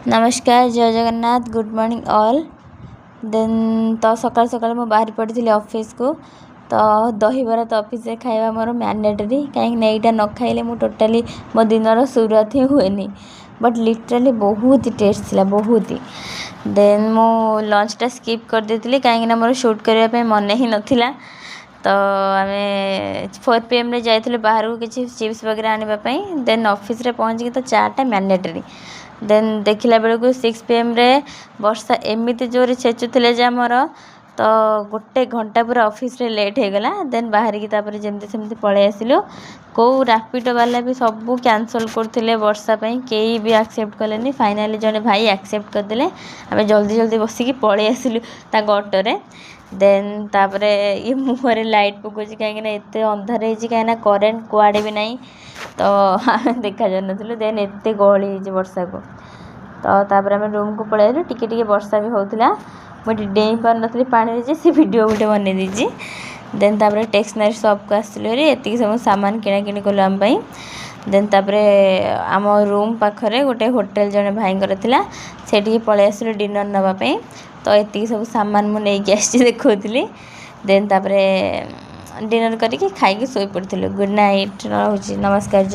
नमस्कार जय Jagannath good morning all. Then तो सकाल सकाल मैं बाहर पड़ी ऑफिस को। तो दहीबरा तो ऑफिस रे खाइबा मोर मैंडेटरी कहीं यहाँ न खाइले मु टोटाली मो दिन शुरुआत ही हुए बट लिटराली बहुत ही टेस्ट थिला बहुत ही। देन मु लंचटा स्किप कर देती कहीं मोर शूट करने मन ही नाला। तो आम 4 PM रे जाइए बाहर को किसी चिप्स वगैरह आने देन ऑफिस रे पहुँचिकी तो चाटा मैंडेटरी। देन देखला बेलू 6 PM रे वर्षा एमती जोर छेचुले जे आमर तो गोटे घंटा पूरा ऑफिस रे लेट हो गला। देन बाहर की तापर जमती सेमती पळे आसिलु। को रैपिडो वाला भी सबू कैंसल करथिले वर्षा पई केही भी एक्सेप्ट कलेनी। फाइनली जने भाई एक्सेप्ट करदेले आमे जल्दी जल्दी बसिकी पळे आसिलु ता ऑटो रे। देन तापर ये मुहरे लाइट पकोची कहीं एते अंधार होची कहीं करेन्ट कुआडे भी नहीं तो देखा जा नथिलु। देन एते गहली होची वर्षा को तो तापर आम रूम को पळे आइलु। टिके टिके वर्षा भी होउथिला मुझे डेई पार नथली पानी रे जे से वीडियो गुटे बनै दीजी। देन तापर टेक्सनारी शॉप को आसिलु रे एतिक सब सामान किना किनी कलु आम पई। देन तापर आम रूम पाखरे गोटे होटल जने भाई थिला सेठी पळे आसिलु डिनर नबा पई। तो एतिक सब सामान मु नै के आसी देखौथिली। देन तापर डिनर करके खाई सोई पड़थिलु। गुड नाइट रहुची नमस्कार।